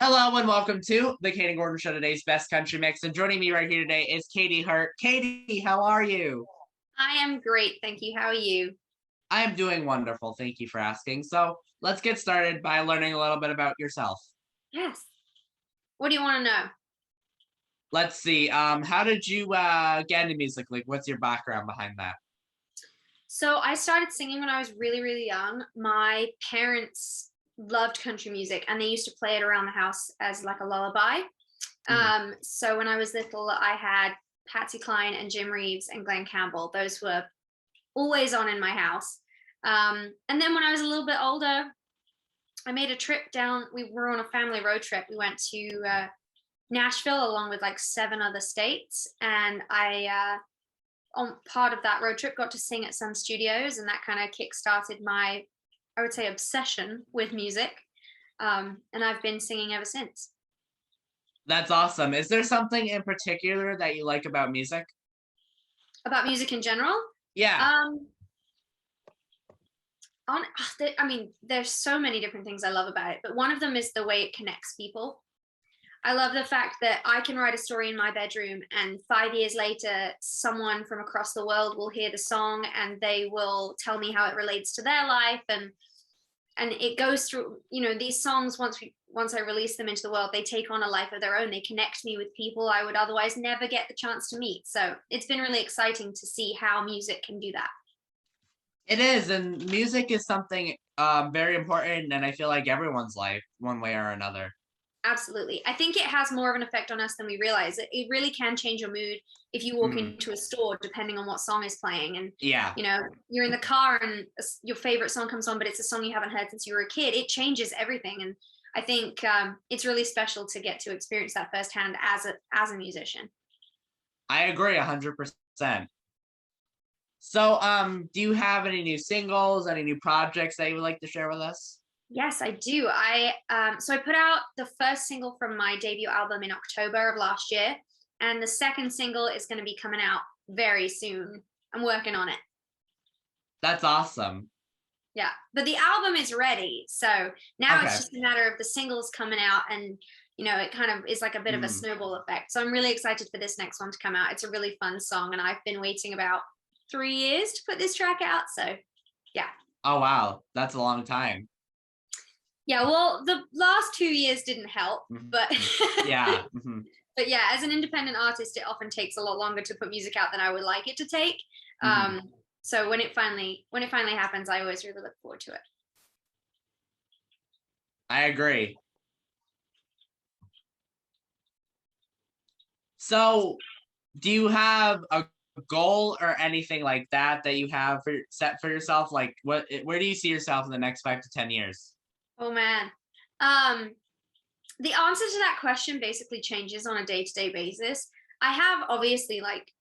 Hello and welcome to the Katy Gordon Show, today's best country mix. And joining me right here today is Katy Hurt. Katy, how are you? I am great, thank you. How are you? I am doing wonderful. Thank you for asking. So let's get started by learning a little bit about yourself. Yes. What do you want to know? Let's see. How did you get into music? Like, what's your background behind that? So I started singing when I was really, really young. My parents loved country music and they used to play it around the house as like a lullaby. Mhm. So when I was little, I had Patsy Cline and Jim Reeves and Glenn Campbell. Those were always on in my house. And then when I was a little bit older, I made a trip down. We were on a family road trip. We went to Nashville along with like 7 other states, and I on part of that road trip got to sing at some studios, and that kind of kick-started my, I would say, obsession with music. And I've been singing ever since. That's awesome. Is there something in particular that you like about music? About music in general, Yeah. um, I mean, there's so many different things I love about it, but one of them is the way it connects people. I love the fact that I can write a story in my bedroom, and 5 years later, someone from across the world will hear the song and they will tell me how it relates to their life. And it goes through, these songs, once I release them into the world, they take on a life of their own. They connect me with people I would otherwise never get the chance to meet. So it's been really exciting to see how music can do that. It is, and music is something very important, and I feel like everyone's life, one way or another. Absolutely. I think it has more of an effect on us than we realize. It really can change your mood if you walk Mhm. into a store, depending on what song is playing. And, Yeah. you're in the car and your favorite song comes on, but it's a song you haven't heard since you were a kid. It changes everything. And I think it's really special to get to experience that firsthand as a musician. I agree 100%. So, do you have any new singles, any new projects that you would like to share with us? Yes, I do. I put out the first single from my debut album in October of last year, and the second single is going to be coming out very soon. I'm working on it. That's awesome. Yeah, but the album is ready. So now it's Okay. just a matter of the singles coming out, and it kind of is like a bit of a Mhm. snowball effect. So I'm really excited for this next one to come out. It's a really fun song, and I've been waiting about 3 years to put this track out. So yeah. Oh wow, that's a long time. Yeah, well, the last 2 years didn't help, but Mhm. Yeah. Mhm. but yeah, as an independent artist, it often takes a lot longer to put music out than I would like it to take. Mhm. So when it finally happens, I always really look forward to it. I agree. So, do you have a goal or anything like that that you have set for yourself? Like, where do you see yourself in the next 5 to 10 years? Oh man. Um, the answer to that question basically changes on a day-to-day basis. I have obviously like,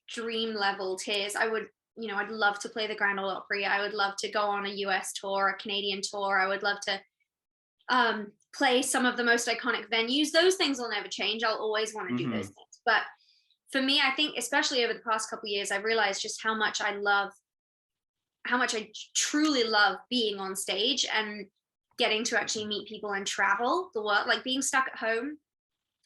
dream level tiers. I'd love to play the Grand Ole Opry. I would love to go on a US tour, a Canadian tour. I would love to play some of the most iconic venues. Those things will never change. I'll always want to do those Mhm. things. But for me, I think especially over the past couple of years, I've realized just how much I truly love being on stage and getting to actually meet people and travel the world, like being stuck at home.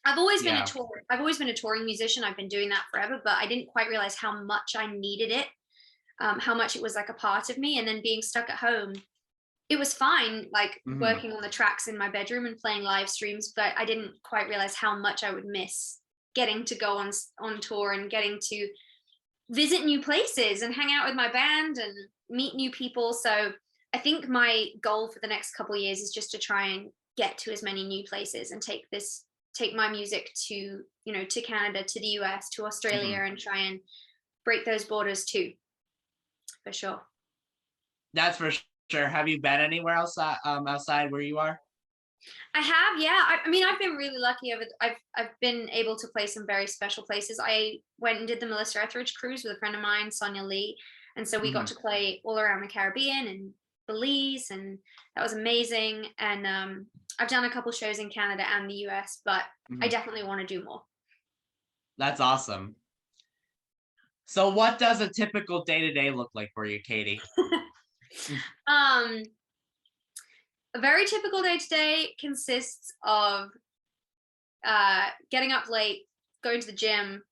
Yeah. I've always been a touring musician. I've been doing that forever, but I didn't quite realize how much I needed it, how much it was like a part of me. And then being stuck at home, it was fine, like Mhm. working on the tracks in my bedroom and playing live streams, but I didn't quite realize how much I would miss getting to go on tour and getting to visit new places and hang out with my band and meet new people. So I think my goal for the next couple of years is just to try and get to as many new places and take my music to Canada, to the US, to Australia, Mhm. and try and break those borders too, for sure. That's for sure. Have you been anywhere else outside where you are? I have, yeah. I mean, I've been really lucky. I've been able to play some very special places. I went and did the Melissa Etheridge cruise with a friend of mine, Sonia Lee, and so we got Mhm. to play all around the Caribbean and Belize, and that was amazing. And I've done a couple shows in Canada and the US, but I Mhm. definitely want to do more. That's awesome. So, what does a typical day to day look like for you, Katy? Mm. um, A very typical day today consists of getting up late, going to the gym,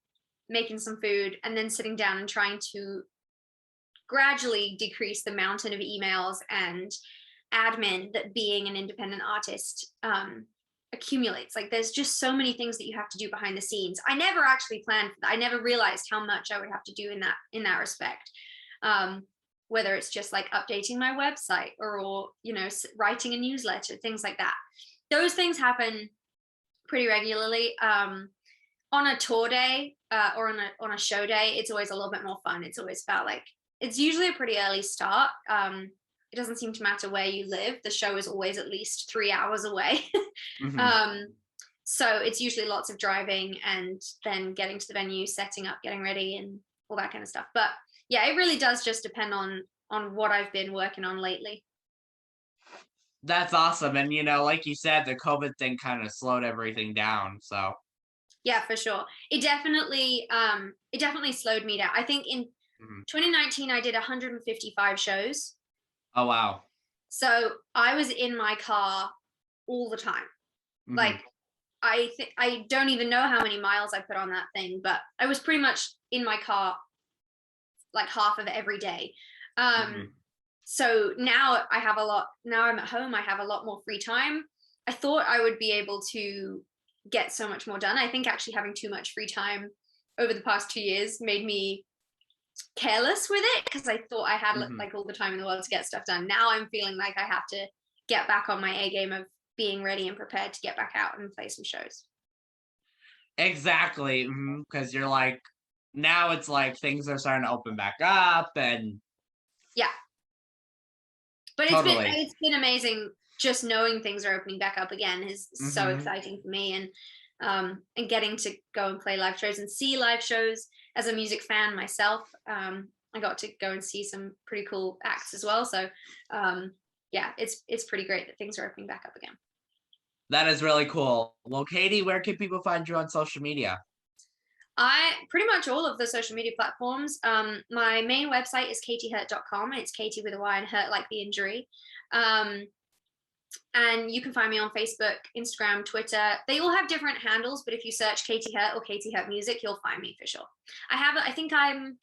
making some food, and then sitting down and trying to gradually decrease the mountain of emails and admin that being an independent artist accumulates. Like there's just so many things that you have to do behind the scenes. I never actually planned for that. I never realized how much I would have to do in that respect. Whether it's just like updating my website or you know, writing a newsletter, things like that. Those things happen pretty regularly. On a tour day or on a show day, it's always a little bit more fun. It's always about like, it's usually a pretty early start. It doesn't seem to matter where you live. The show is always at least 3 hours away. Mm-hmm. So it's usually lots of driving and then getting to the venue, setting up, getting ready and all that kind of stuff. But yeah, it really does just depend on what I've been working on lately. That's awesome. And, you know, like you said, the COVID thing kind of slowed everything down. So yeah, for sure. It definitely slowed me down. I think in 2019, I did 155 shows. Oh, wow. So I was in my car all the time. Mm-hmm. Like I don't even know how many miles I put on that thing, but I was pretty much in my car like half of every day. So now I'm at home, I have a lot more free time. I thought I would be able to get so much more done. I think actually having too much free time over the past 2 years made me careless with it because I thought I had like all the time in the world to get stuff done. Now I'm feeling like I have to get back on my A game of being ready and prepared to get back out and play some shows. Exactly, because you're like, now it's like things are starting to open back up and yeah. But totally. It's been amazing just knowing things are opening back up again is so exciting for me, and getting to go and play live shows and see live shows as a music fan myself. I got to go and see some pretty cool acts as well. So yeah, it's pretty great that things are opening back up again. That is really cool. Well, Katy, where can people find you on social media? I pretty much all of the social media platforms. My main website is katyhurt.com. It's Katy with a Y and hurt like the injury. And you can find me on Facebook, Instagram, Twitter. They all have different handles, but if you search Katy Hurt or Katy Hurt Music, you'll find me for sure. I think I'm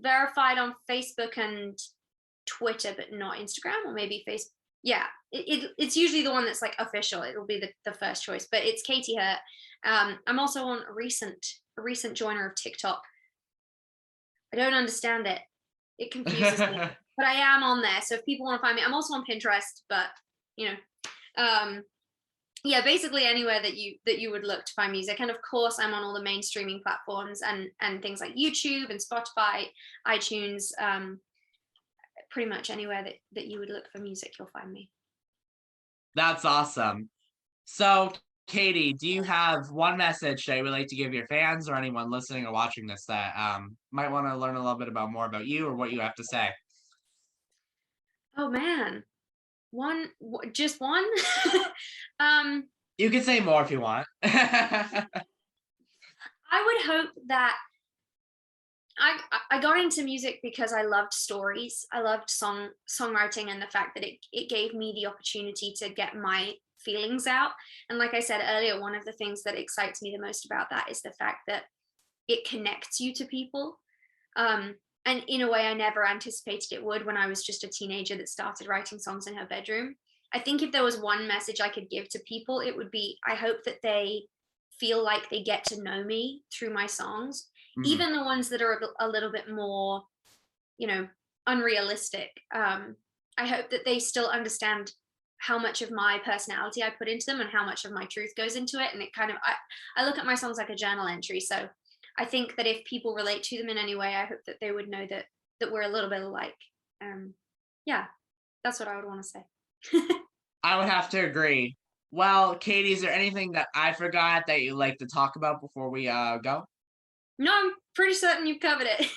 verified on Facebook and Twitter, but not Instagram, or maybe Facebook. Yeah, it's usually the one that's like official. It'll be the first choice, but it's Katy Hurt. I'm also on a recent joiner of TikTok. I don't understand it. It confuses me, but I am on there. So if people want to find me, I'm also on Pinterest, but you know, yeah, basically anywhere that you would look to find music. And of course, I'm on all the main streaming platforms and things like YouTube and Spotify, iTunes, pretty much anywhere that you would look for music, you'll find me. That's awesome. So, Katy, do you have one message that you would like to give your fans or anyone listening or watching this that might want to learn a little bit more about you or what you have to say? Oh man, just one? You can say more if you want. I would hope that I got into music because I loved stories. I loved songwriting and the fact that it gave me the opportunity to get my feelings out. And like I said earlier, one of the things that excites me the most about that is the fact that it connects you to people. And in a way I never anticipated it would when I was just a teenager that started writing songs in her bedroom. I think if there was one message I could give to people, it would be, I hope that they feel like they get to know me through my songs, even the ones that are a little bit more, you know, unrealistic. I hope that they still understand how much of my personality I put into them and how much of my truth goes into it. And it kind of, I look at my songs like a journal entry. So I think that if people relate to them in any way, I hope that they would know that we're a little bit alike. Yeah, that's what I would want to say. I would have to agree. Well, Katy, is there anything that I forgot that you'd like to talk about before we go? No, I'm pretty certain you've covered it.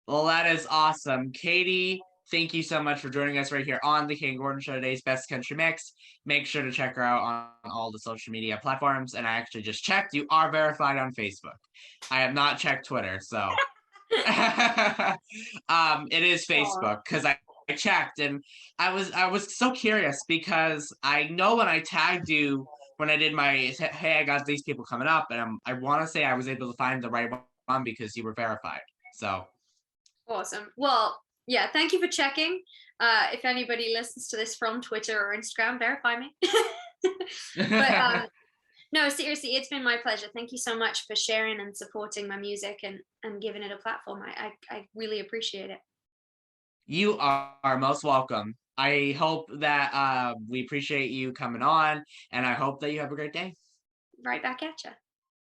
Well, that is awesome. Katy, thank you so much for joining us right here on the Kayden Gordon Show, today's Best Country Mix. Make sure to check her out on all the social media platforms. And I actually just checked. You are verified on Facebook. I have not checked Twitter, so it is Facebook because I checked, and I was so curious because I know when I tagged you when I did my hey, I got these people coming up, and I want to say I was able to find the right one because you were verified. So Awesome. Well, yeah, thank you for checking. If anybody listens to this from Twitter or Instagram, verify me. But no, seriously, it's been my pleasure. Thank you so much for sharing and supporting my music and giving it a platform. I really appreciate it. you are most welcome. I hope that we appreciate you coming on, and I hope that you have a great day. Right back at you.